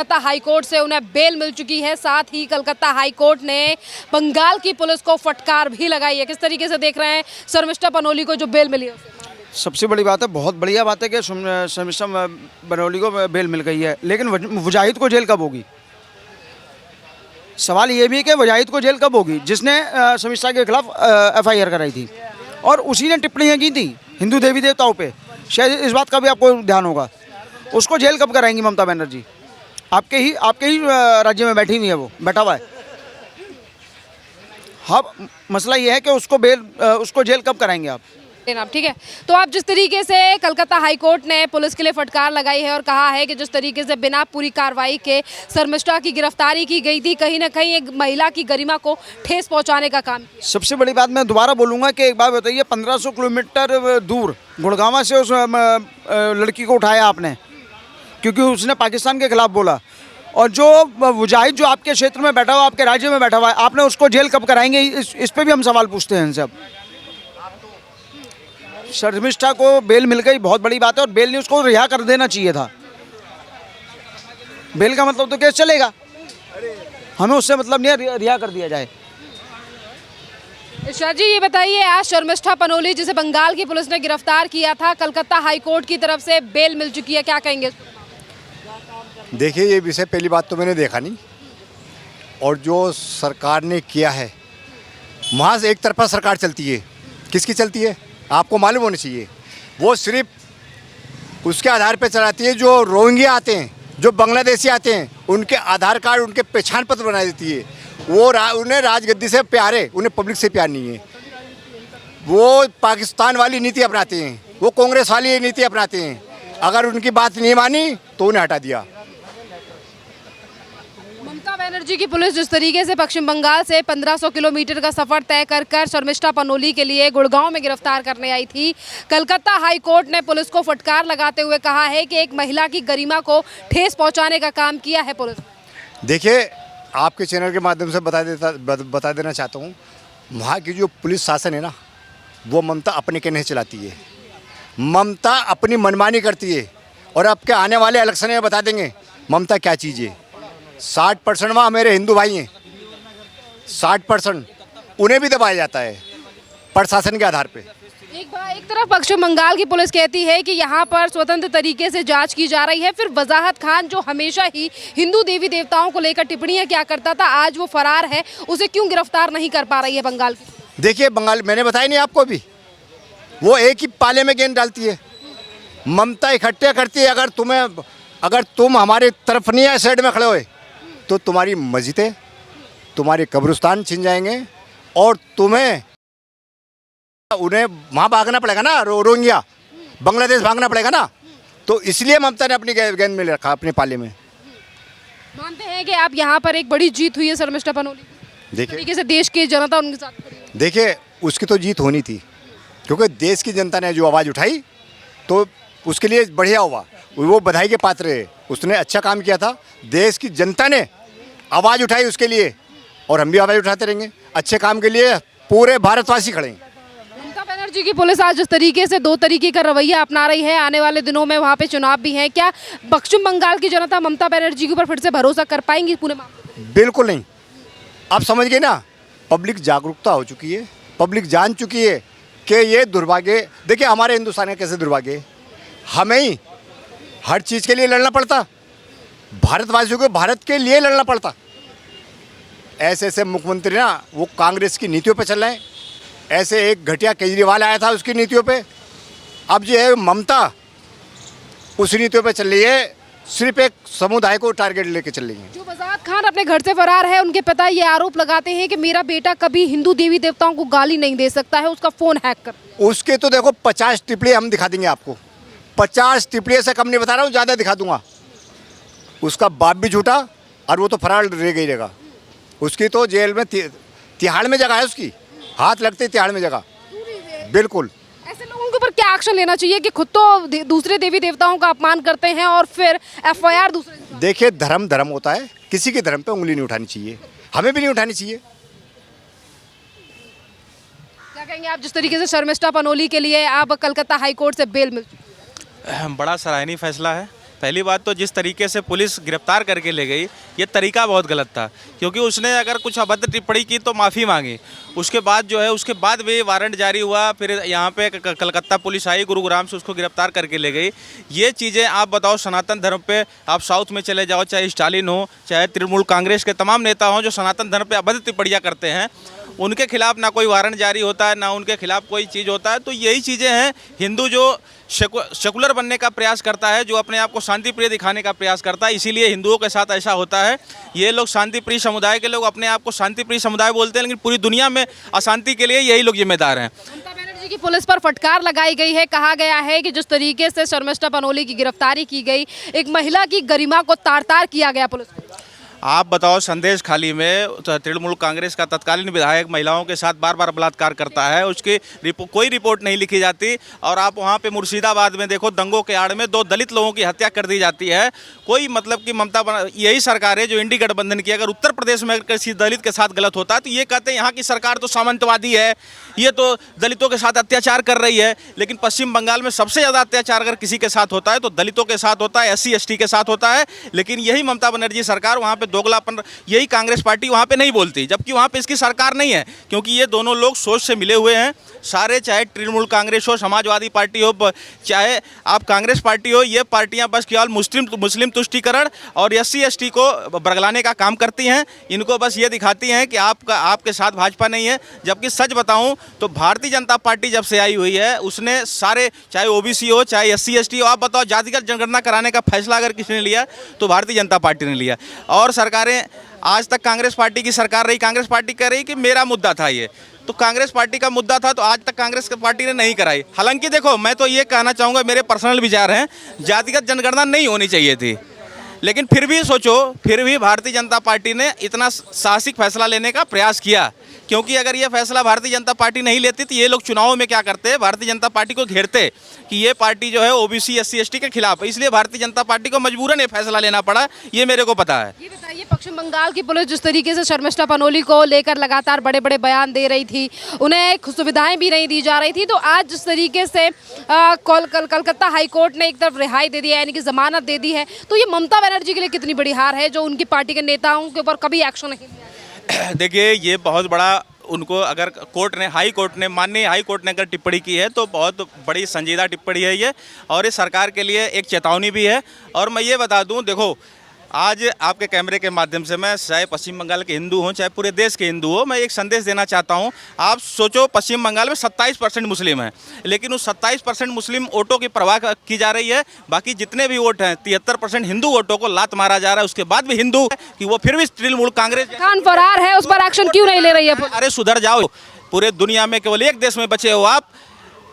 Calcutta high court से उन्हें bell मिल चुकी है। साथ ही कलकत्ता हाईकोर्ट ने बंगाल की पुलिस को फटकार भी लगाई है। किस तरीके से देख रहे हैं शर्मिष्ठा पनोली को जो बेल मिली है? सबसे बड़ी बात है, बहुत बढ़िया बात है कि शर्मिष्ठा पनोली को बेल मिल गई है, लेकिन मुजाहिद को जेल कब होगी? सवाल ये भी है कि मुजाहिद को जेल कब होगी जिसने शर्मिष्ठा के खिलाफ FIR कराई थी और उसी ने टिप्पणियाँ की थी हिंदू देवी देवताओं पे। शायद इस बात का भी आपको ध्यान होगा। उसको जेल कब कराएंगी ममता बनर्जी? आपके ही राज्य में बैठी हुई है, वो बैठा हुआ है। हाँ, मसला ये है कि उसको जेल कब कराएंगे आप? ठीक है, तो आप जिस तरीके से कलकत्ता हाईकोर्ट ने पुलिस के लिए फटकार लगाई है और कहा है कि जिस तरीके से बिना पूरी कार्रवाई के शर्मिष्ठा की गिरफ्तारी की गई थी, कहीं ना कहीं एक महिला की गरिमा को ठेस पहुंचाने का काम। सबसे बड़ी बात मैं दोबारा बोलूँगा कि एक बात बताइए, 1500 किलोमीटर दूर गुड़गांव से उस लड़की को उठाया आपने क्योंकि उसने पाकिस्तान के खिलाफ बोला, और जो मुजाहिद जो आपके क्षेत्र में बैठा हुआ, आपके राज्य में बैठा हुआ है, आपने उसको जेल कब कराएंगे? इस पर भी हम सवाल पूछते हैं इनसे। अब शर्मिष्ठा को बेल मिल गई, बहुत बड़ी बात है, और बेल नहीं, उसको रिहा कर देना चाहिए था। बेल का मतलब तो केस चलेगा, हमें उससे मतलब नहीं है, रिहा कर दिया जाए। इरशाद जी, ये बताइए, आज शर्मिष्ठा पनोली जिसे बंगाल की पुलिस ने गिरफ्तार किया था, कलकत्ता हाईकोर्ट की तरफ से बेल मिल चुकी है, क्या कहेंगे? देखिए, ये विषय पहली बात तो मैंने देखा नहीं, और जो सरकार ने किया है महज एक तरफा सरकार चलती है। किसकी चलती है आपको मालूम होना चाहिए। वो सिर्फ उसके आधार पर चलाती है जो रोहिंग्या आते हैं, जो बांग्लादेशी आते हैं, उनके आधार कार्ड, उनके पहचान पत्र बना देती है। वो उन्हें राजगद्दी से प्यार है, उन्हें पब्लिक से प्यार नहीं है। वो पाकिस्तान वाली नीति अपनाते हैं, वो कांग्रेस वाली नीति अपनाते हैं। अगर उनकी बात नहीं मानी तो उन्हें हटा दिया। ममता बनर्जी की पुलिस जिस तरीके से पश्चिम बंगाल से 1500 किलोमीटर का सफर तय कर शर्मिष्ठा पनोली के लिए गुड़गांव में गिरफ्तार करने आई थी, कलकत्ता हाई कोर्ट ने पुलिस को फटकार लगाते हुए कहा है कि एक महिला की गरिमा को ठेस पहुंचाने का काम किया है पुलिस। देखिए, आपके चैनल के माध्यम से बता देना चाहता हूँ, वहाँ की जो पुलिस शासन है ना, वो ममता अपने कहने चलाती है। ममता अपनी मनमानी करती है, और अब के आने वाले इलेक्शन में बता देंगे ममता क्या चीज़ है। 60% वहाँ मेरे हिंदू भाई हैं, 60% उन्हें भी दबाया जाता है प्रशासन के आधार पे। एक तरफ पश्चिम बंगाल की पुलिस कहती है कि यहाँ पर स्वतंत्र तरीके से जांच की जा रही है, फिर वजाहत खान जो हमेशा ही हिंदू देवी देवताओं को लेकर टिप्पणियां क्या करता था, आज वो फरार है, उसे क्यों गिरफ्तार नहीं कर पा रही है बंगाल की? देखिए, बंगाल मैंने बताया नहीं आपको भी, वो एक ही पाले में गेंद डालती है। ममता इकट्ठे करती है। अगर तुम हमारे तरफ नहीं है, साइड में खड़े हुए, तो तुम्हारी मस्जिदें, तुम्हारे कब्रिस्तान छिन जाएंगे, और उन्हें वहाँ भागना पड़ेगा ना, रोहिंग्या बांग्लादेश भागना पड़ेगा ना। तो इसलिए ममता ने अपनी गेंद में रखा, अपने पाले में। मानते हैं कि आप यहाँ पर एक बड़ी जीत हुई है शर्मिष्ठा पनोली? देखिए से देश की जनता उनके साथ। देखिए, उसकी तो जीत होनी थी, क्योंकि देश की जनता ने जो आवाज़ उठाई तो उसके लिए बढ़िया हुआ, वो बधाई के पात्र है। उसने अच्छा काम किया था, देश की जनता ने आवाज़ उठाई उसके लिए, और हम भी आवाज़ उठाते रहेंगे। अच्छे काम के लिए पूरे भारतवासी खड़े हैं। ममता बनर्जी की पुलिस आज जिस तरीके से 2 तरीके का रवैया अपना रही है, आने वाले दिनों में वहाँ पे चुनाव भी हैं, क्या पश्चिम बंगाल की जनता ममता बनर्जी के ऊपर फिर से भरोसा कर पाएंगी पूरे मामले? बिल्कुल नहीं। आप समझ गए ना, पब्लिक जागरूकता हो चुकी है, पब्लिक जान चुकी है कि ये दुर्भाग्य। देखिए, हमारे हिंदुस्तान का कैसे दुर्भाग्य, हमें ही हर चीज़ के लिए लड़ना पड़ता, भारतवासियों को भारत के लिए लड़ना पड़ता। ऐसे मुख्यमंत्री ना वो कांग्रेस की नीतियों पे चल रहे हैं। ऐसे एक घटिया केजरीवाल आया था, उसकी नीतियों पे। अब जो है ममता उस नीतियों पे चल रही है, सिर्फ एक समुदाय को टारगेट लेके चल रही है। जो वजाहत खान अपने घर से फरार है, उनके पिता ये आरोप लगाते हैं कि मेरा बेटा कभी हिंदू देवी देवताओं को गाली नहीं दे सकता है, उसका फ़ोन हैक कर। उसके तो देखो 50 टिप्पणी हम दिखा देंगे आपको, 50 टिप्पणी से कम नहीं बता रहा हूँ, ज़्यादा दिखा दूंगा। उसका बाप भी झूठा, और वो तो फरार रह गई रहेगा। उसकी तो जेल में तिहाड़ में जगह है, उसकी हाथ लगते तिहाड़ में जगह। बिल्कुल। ऐसे लोगों के ऊपर क्या एक्शन लेना चाहिए कि खुद तो दूसरे देवी देवताओं का अपमान करते हैं और फिर FIR दूसरे? देखिए, धर्म होता है, किसी के धर्म पे उंगली नहीं उठानी चाहिए, हमें भी नहीं उठानी चाहिए। क्या कहेंगे आप, जिस तरीके से शर्मिष्ठा पनोली के लिए अब कलकत्ता हाईकोर्ट से बेल मिल? बड़ा सराहनीय फैसला है पहली बात तो जिस तरीके से पुलिस गिरफ्तार करके ले गई, ये तरीका बहुत गलत था, क्योंकि उसने अगर कुछ अभद्र टिप्पणी की तो माफ़ी मांगी, उसके बाद जो है उसके बाद भी वारंट जारी हुआ, फिर यहाँ पे कलकत्ता पुलिस आई, गुरुग्राम से उसको गिरफ्तार करके ले गई। ये चीज़ें आप बताओ, सनातन धर्म पे आप साउथ में चले जाओ, चाहे स्टालिन हो, चाहे तृणमूल कांग्रेस के तमाम नेता हों जो सनातन धर्म पे अभद्र टिप्पणियाँ करते हैं, उनके खिलाफ ना कोई वारंट जारी होता है, ना उनके खिलाफ कोई चीज़ होता है। तो यही चीज़ें हैं, हिंदू जो सेकुलर बनने का प्रयास करता है, जो अपने आप को शांति प्रिय दिखाने का प्रयास करता है, इसीलिए हिंदुओं के साथ ऐसा होता है। ये लोग शांति प्रिय समुदाय के लोग अपने आप को शांति प्रिय समुदाय बोलते हैं, लेकिन पूरी दुनिया में अशांति के लिए यही लोग जिम्मेदार हैं। ममता बनर्जी की पुलिस पर फटकार लगाई गई है। कहा गया है कि जिस तरीके से शर्मिष्ठा पनोली की गिरफ्तारी की गई, एक महिला की गरिमा को तार-तार किया गया पुलिस को। आप बताओ, संदेश खाली में तृणमूल कांग्रेस का तत्कालीन विधायक महिलाओं के साथ बार बार बलात्कार करता है, उसकी कोई रिपोर्ट नहीं लिखी जाती। और आप वहाँ पे मुर्शिदाबाद में देखो, दंगों के आड़ में 2 दलित लोगों की हत्या कर दी जाती है। कोई मतलब कि यही सरकार है जो इंडी गठबंधन की, अगर उत्तर प्रदेश में किसी दलित के साथ गलत होता है तो ये कहते हैं यहाँ की सरकार तो सामंतवादी है, ये तो दलितों के साथ अत्याचार कर रही है। लेकिन पश्चिम बंगाल में सबसे ज़्यादा अत्याचार अगर किसी के साथ होता है तो दलितों के साथ होता है, SC ST के साथ होता है। लेकिन यही ममता बनर्जी सरकार वहाँ पे दोगलापन, यही कांग्रेस पार्टी वहाँ पे नहीं बोलती, जबकि वहाँ पे इसकी सरकार नहीं है, क्योंकि ये दोनों लोग सोच से मिले हुए हैं सारे, चाहे तृणमूल कांग्रेस हो, समाजवादी पार्टी हो, चाहे आप कांग्रेस पार्टी हो, ये पार्टियां बस केवल मुस्लिम तुष्टीकरण और SC ST को बरगलाने का काम करती हैं। इनको बस ये दिखाती हैं कि आपके साथ भाजपा नहीं है। जबकि सच बताऊं तो भारतीय जनता पार्टी जब से आई हुई है, उसने सारे, चाहे OBC हो, चाहे SC ST हो, आप बताओ जातिगत जनगणना कराने का फैसला अगर किसने लिया तो भारतीय जनता पार्टी ने लिया। और सरकारें आज तक कांग्रेस पार्टी की सरकार रही, कांग्रेस पार्टी कह रही कि मेरा मुद्दा था ये, तो कांग्रेस पार्टी का मुद्दा था, तो आज तक कांग्रेस पार्टी ने नहीं कराई। हालांकि देखो, मैं तो ये कहना चाहूँगा, मेरे पर्सनल विचार हैं, जातिगत जनगणना नहीं होनी चाहिए थी, लेकिन फिर भी सोचो, फिर भी भारतीय जनता पार्टी ने इतना साहसिक फैसला लेने का प्रयास किया, क्योंकि अगर ये फैसला भारतीय जनता पार्टी नहीं लेती तो ये लोग चुनावों में क्या करते, भारतीय जनता पार्टी को घेरते कि ये पार्टी जो है OBC SC ST के खिलाफ है, इसलिए भारतीय जनता पार्टी को मजबूरन ये फैसला लेना पड़ा, ये मेरे को पता है। ये बताइए, पश्चिम बंगाल की पुलिस जिस तरीके से शर्मिष्ठा पनोली को लेकर लगातार बड़े बड़े बयान दे रही थी, उन्हें सुविधाएं भी नहीं दी जा रही थी, तो आज जिस तरीके से कलकत्ता हाईकोर्ट ने एक तरफ रिहाई दे दी है, यानी कि जमानत दे दी है, तो ये ममता बनर्जी के लिए कितनी बड़ी हार है जो उनकी पार्टी के नेताओं के ऊपर कभी एक्शन नहीं लिया? देखिए, ये बहुत बड़ा, उनको अगर कोर्ट ने, माननीय हाई कोर्ट ने अगर टिप्पणी की है तो बहुत बड़ी संजीदा टिप्पणी है ये, और ये सरकार के लिए एक चेतावनी भी है। और मैं ये बता दूं, देखो, आज आपके कैमरे के माध्यम से मैं, चाहे पश्चिम बंगाल के हिंदू हों, चाहे पूरे देश के हिंदू हो, मैं एक संदेश देना चाहता हूं। आप सोचो, पश्चिम बंगाल में 27% मुस्लिम हैं, लेकिन उस 27% मुस्लिम वोटों की परवाह की जा रही है, बाकी जितने भी वोट हैं 73% हिंदू वोटों को लात मारा जा रहा है। उसके बाद भी हिंदू कि वो फिर भी तृणमूल कांग्रेस खान फरार है, उस पर एक्शन क्यों नहीं ले रही है पुलिस? अरे सुधर जाओ, पूरे दुनिया में केवल एक देश में बचे हो आप,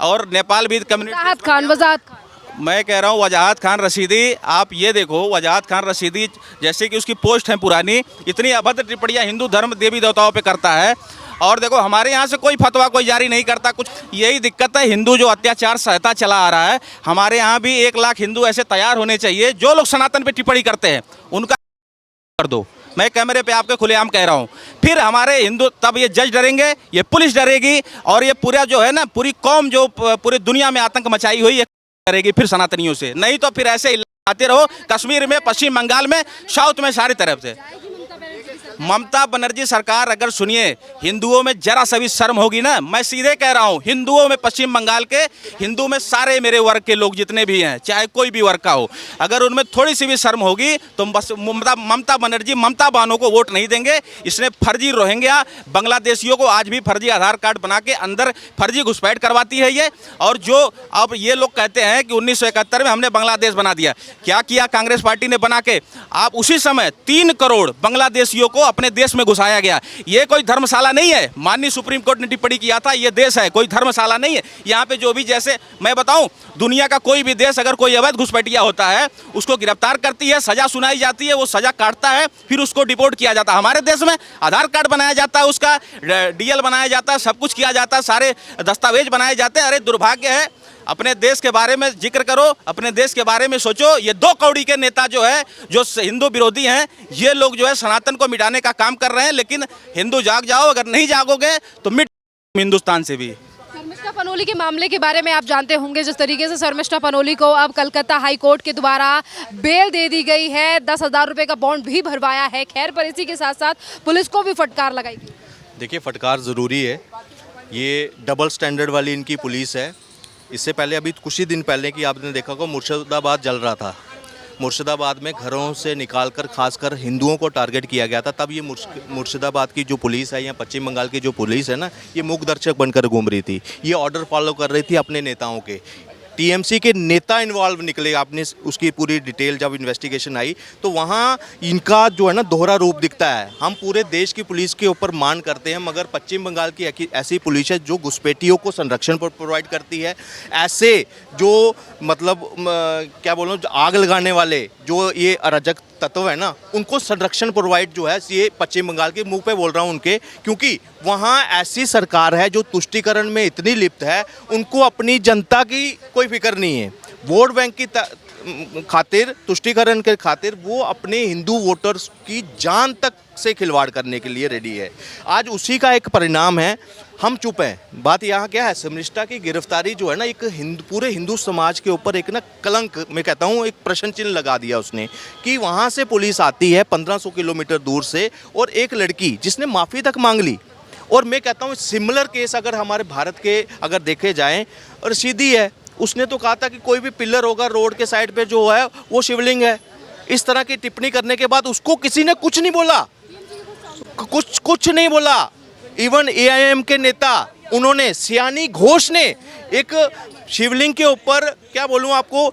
और नेपाल भी कम्युनिटी। वजाहत खान, मैं कह रहा हूँ, वजाहत खान रशीदी, आप ये देखो, वजाहत खान रशीदी जैसे कि उसकी पोस्ट है पुरानी, इतनी अभद्र टिप्पणियाँ हिंदू धर्म देवी देवताओं पे करता है। और देखो, हमारे यहाँ से कोई फतवा कोई जारी नहीं करता कुछ, यही दिक्कत है, हिंदू जो अत्याचार सहता चला आ रहा है। हमारे यहाँ भी 1 लाख हिंदू ऐसे तैयार होने चाहिए, जो लोग सनातन पे टिप्पणी करते हैं उनका कर दो। मैं कैमरे पे आपके खुलेआम कह रहा हूँ, फिर हमारे हिंदू, तब ये जज डरेंगे, ये पुलिस डरेगी, और ये पूरा जो है ना, पूरी कौम जो पूरी दुनिया में आतंक मचाई हुई है करेगी फिर सनातनियों से। नहीं तो फिर ऐसे आते रहो, कश्मीर में, पश्चिम बंगाल में, साउथ में, सारी तरफ से। ममता बनर्जी सरकार अगर, सुनिए, हिंदुओं में जरा सा भी शर्म होगी ना, मैं सीधे कह रहा हूँ, हिंदुओं में, पश्चिम बंगाल के हिंदू में, सारे मेरे वर्ग के लोग जितने भी हैं, चाहे कोई भी वर्ग का हो, अगर उनमें थोड़ी सी भी शर्म होगी तो बस ममता बनर्जी, ममता बानो को वोट नहीं देंगे। इसने फर्जी रोहिंग्या बांग्लादेशियों को आज भी फर्जी आधार कार्ड बना के अंदर फर्जी घुसपैठ करवाती है ये। और जो अब ये लोग कहते हैं कि 1971 में हमने बांग्लादेश बना दिया, क्या किया कांग्रेस पार्टी ने बना के? आप उसी समय 3 करोड़ बांग्लादेशियों को अपने देश में घुसाया गया। ये कोई धर्मशाला नहीं है, माननीय सुप्रीम कोर्ट ने टिप्पणी किया था, ये देश है, कोई धर्मशाला नहीं है। यहाँ पे जो भी, जैसे मैं बताऊं, दुनिया का कोई भी देश अगर कोई अवैध घुसपैठिया होता है, उसको गिरफ्तार करती है, सजा सुनाई जाती है, वो सजा काटता है, फिर उसको डिपोर्ट किया जाता है। हमारे देश में आधार कार्ड बनाया जाता है, उसका DL बनाया जाता है, सब कुछ किया जाता है, सारे दस्तावेज बनाए जाते हैं। अरे दुर्भाग्य है, अपने देश के बारे में जिक्र करो, अपने देश के बारे में सोचो। ये 2 कौड़ी के नेता जो है, जो हिंदू विरोधी हैं, ये लोग जो है सनातन को मिटाने का काम कर रहे हैं। लेकिन हिंदू जाग जाओ, अगर नहीं जागोगे तो मिट हिंदुस्तान से भी। शर्मिष्ठा पनोली के मामले के बारे में आप जानते होंगे, जिस तरीके से शर्मिष्ठा पनोली को अब कलकत्ता हाई कोर्ट के द्वारा बेल दे दी गई है, 10,000 रुपए का बॉन्ड भी भरवाया है। खैर, पर इसी के साथ साथ पुलिस को भी फटकार लगाई गई। देखिए, फटकार ज़रूरी है। ये डबल स्टैंडर्ड वाली इनकी पुलिस है। इससे पहले अभी कुछ ही दिन पहले कि आपने देखा होगा मुर्शिदाबाद जल रहा था, मुर्शिदाबाद में घरों से निकालकर खासकर हिंदुओं को टारगेट किया गया था। तब ये मुर्शिदाबाद की जो पुलिस है या पश्चिम बंगाल की जो पुलिस है ना, ये मूक दर्शक बनकर घूम रही थी। ये ऑर्डर फॉलो कर रही थी अपने नेताओं के। टीएमसी के नेता इन्वॉल्व निकले। आपने उसकी पूरी डिटेल जब इन्वेस्टिगेशन आई तो वहाँ इनका जो है ना दोहरा रूप दिखता है। हम पूरे देश की पुलिस के ऊपर मान करते हैं, मगर पश्चिम बंगाल की ऐसी पुलिस है जो घुसपैठियों को संरक्षण प्रोवाइड करती है। ऐसे जो मतलब क्या बोलूँ, आग लगाने वाले जो ये अराजक तत्व है ना, उनको संरक्षण प्रोवाइड जो है ये पश्चिम बंगाल के मुंह पे बोल रहा हूँ उनके, क्योंकि वहाँ ऐसी सरकार है जो तुष्टीकरण में इतनी लिप्त है, उनको अपनी जनता की कोई फिक्र नहीं है। वोट बैंक की खातिर, तुष्टीकरण के खातिर वो अपने हिंदू वोटर्स की जान तक से खिलवाड़ करने के लिए रेडी है। आज उसी का एक परिणाम है। हम चुप हैं। बात यहाँ क्या है, शर्मिष्ठा की गिरफ्तारी जो है ना, एक पूरे हिंदू समाज के ऊपर एक ना कलंक, मैं कहता हूँ एक प्रश्न चिन्ह लगा दिया उसने, कि वहाँ से पुलिस आती है 1500 किलोमीटर दूर से, और एक लड़की जिसने माफ़ी तक मांग ली। और मैं कहता हूँ सिमिलर केस अगर हमारे भारत के अगर देखे जाएँ, रशीदी है, उसने तो कहा था कि कोई भी पिलर होगा रोड के साइड पे जो है वो शिवलिंग है। इस तरह की टिप्पणी करने के बाद उसको किसी ने कुछ नहीं बोला, कुछ नहीं बोला। इवन एआईएम के नेता, उन्होंने, सियानी घोष ने एक शिवलिंग के ऊपर, क्या बोलूं आपको,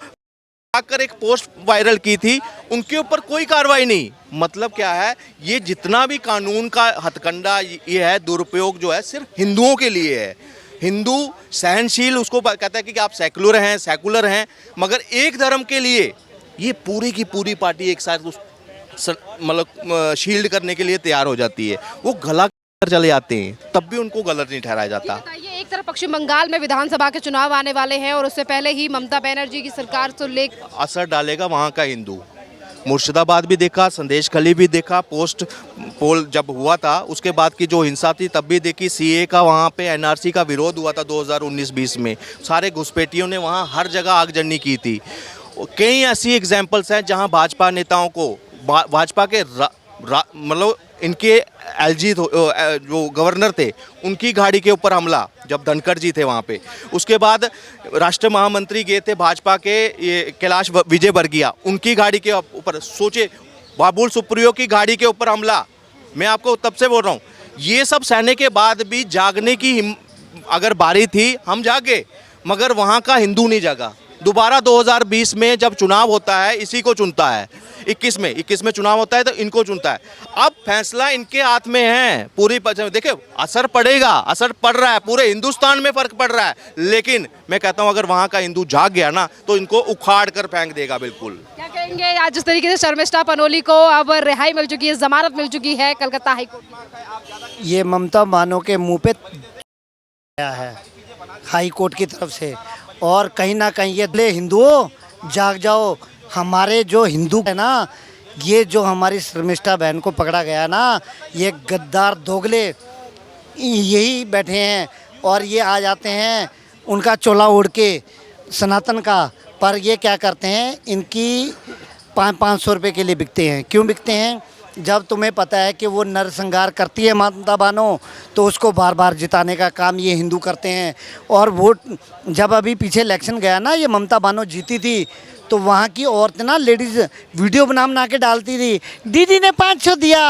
आकर एक पोस्ट वायरल की थी, उनके ऊपर कोई कार्रवाई नहीं। मतलब क्या है, ये जितना भी कानून का हथकंडा ये है, दुरुपयोग जो है सिर्फ हिंदुओं के लिए है। हिंदू सहनशील उसको कहता है कि आप सेकुलर हैं, मगर एक धर्म के लिए ये पूरी की पूरी पार्टी एक साथ मतलब शील्ड करने के लिए तैयार हो जाती है। वो गला कर चले जाते हैं, तब भी उनको गलत नहीं ठहराया जाता। बताइए, एक तरफ पश्चिम बंगाल में विधानसभा के चुनाव आने वाले हैं और उससे पहले ही ममता बनर्जी की सरकार तो असर डालेगा वहाँ का हिंदू। मुर्शिदाबाद भी देखा, संदेशखाली भी देखा, पोस्ट पोल जब हुआ था उसके बाद की जो हिंसा थी तब भी देखी। सीए का वहाँ पे एनआरसी का विरोध हुआ था 2019-20 में, सारे घुसपैठियों ने वहाँ हर जगह आगजनी की थी। कई ऐसी एग्जाम्पल्स हैं जहाँ भाजपा नेताओं को, भाजपा के मतलब इनके एलजी जो गवर्नर थे उनकी गाड़ी के ऊपर हमला, जब धनखड़ जी थे वहाँ पे। उसके बाद राष्ट्रीय महामंत्री गए थे भाजपा के, ये कैलाश विजयवर्गीय, उनकी गाड़ी के ऊपर, सोचे, बाबुल सुप्रियो की गाड़ी के ऊपर हमला। मैं आपको तब से बोल रहा हूँ, ये सब सहने के बाद भी जागने की अगर बारी थी, हम जागे, मगर वहाँ का हिंदू नहीं जागा। दोबारा 2020 में जब चुनाव होता है, इसी को चुनता है। 21 में चुनाव होता है तो इनको चुनता है। अब फैसला इनके हाथ में है। पूरी देखिए, असर पड़ेगा, असर पड़ रहा है, पूरे हिंदुस्तान में फर्क पड़ रहा है। लेकिन मैं कहता हूँ अगर वहाँ का हिंदू जाग गया ना तो इनको उखाड़ कर फेंक देगा। बिल्कुल। क्या कहेंगे आज जिस तरीके से शर्मिष्ठा पनोली को अब रिहाई मिल चुकी है, जमानत मिल चुकी है कलकत्ता हाईकोर्ट में? ये ममता बानो के मुंह पे आया है हाई कोर्ट की तरफ से, और कहीं ना कहीं ये हिंदुओं जाग जाओ। हमारे जो हिंदू है ना, ये जो हमारी शर्मिष्ठा बहन को पकड़ा गया ना, ये गद्दार दोगले यही बैठे हैं और ये आ जाते हैं उनका चोला ओढ़ के सनातन का। पर ये क्या करते हैं, इनकी 500 रुपये के लिए बिकते हैं। क्यों बिकते हैं? जब तुम्हें पता है कि वो नरसंहार करती है ममता बानो, तो उसको बार बार जिताने का काम ये हिंदू करते हैं। और वोट जब अभी पीछे इलेक्शन गया ना, ये ममता बानो जीती थी, तो वहाँ की औरतें ना, लेडीज़ वीडियो बना के डालती थी, दीदी ने 500 दिया।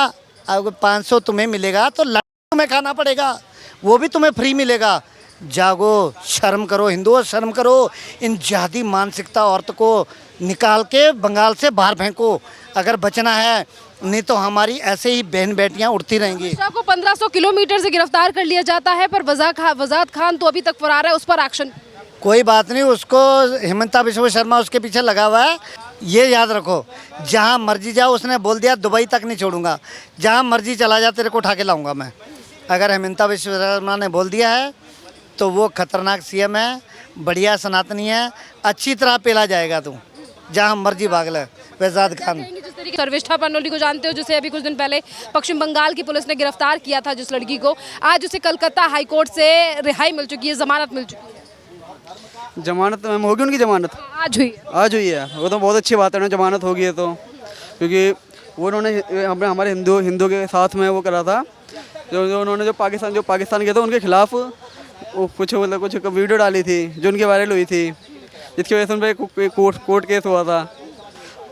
अब 500 तुम्हें मिलेगा तो तुम्हें खाना पड़ेगा, वो भी तुम्हें फ्री मिलेगा। जागो, शर्म करो हिंदुओं, शर्म करो। इन जाति मानसिकता औरत को निकाल के बंगाल से बाहर फेंको अगर बचना है, नहीं तो हमारी ऐसे ही बहन बेटियां उड़ती रहेंगी। को 1500 किलोमीटर से गिरफ्तार कर लिया जाता है, पर वजाद खान तो अभी तक फरार है, उस पर एक्शन? कोई बात नहीं, उसको हिमंता बिश्व शर्मा उसके पीछे लगा हुआ है। ये याद रखो, जहाँ मर्जी जाओ, उसने बोल दिया दुबई तक नहीं छोड़ूंगा, जहाँ मर्जी चला जा तेरे को उठा के लाऊंगा मैं। अगर हिमंता बिश्व शर्मा ने बोल दिया है तो वो खतरनाक सीएम है, बढ़िया सनातनी है, अच्छी तरह पेला जाएगा तू, जहाँ मर्जी भाग ले। वजाद खान तरीके शर्मिष्ठा पनोली को जानते हो, जिसे अभी कुछ दिन पहले पश्चिम बंगाल की पुलिस ने गिरफ्तार किया था, जिस लड़की को आज उसे कलकत्ता हाई कोर्ट से रिहाई मिल चुकी है, जमानत मिल चुकी है। जमानत मैम होगी उनकी जमानत आज हुई है। आज हुई है, वो तो बहुत अच्छी बात है ना, जमानत होगी है तो, क्योंकि वो उन्होंने हमारे हिंदू के साथ में वो करा था, जो उन्होंने जो पाकिस्तान गए थे उनके खिलाफ कुछ वीडियो डाली थी जो उनकी वायरल हुई थी, जिसकी वजह से उन पर कोर्ट केस हुआ था।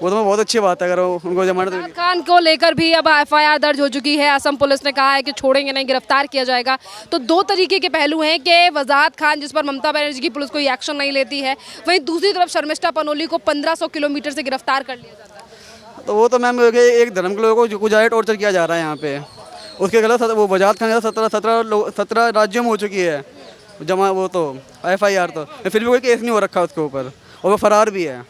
वो तो बहुत अच्छी बात है अगर उनको जमानत वजाहत खान को लेकर भी अब एफआईआर दर्ज हो चुकी है। असम पुलिस ने कहा है कि छोड़ेंगे नहीं, गिरफ्तार किया जाएगा। तो दो तरीके के पहलू हैं कि वजाहत खान, जिस पर ममता बनर्जी की पुलिस कोई एक्शन नहीं लेती है, वहीं दूसरी तरफ शर्मिष्ठा पनोली को 1500 किलोमीटर से गिरफ्तार कर लिया जाता है। तो वो तो मैम एक धर्म के लोगों को ज़्यादा टॉर्चर किया जा रहा है यहाँ पे, उसके खिलाफ वो वजाहत खान 17 राज्यों में हो चुकी है वो तो एफआईआर, तो फिर भी कोई केस नहीं हो रखा उसके ऊपर, और वो फरार भी है।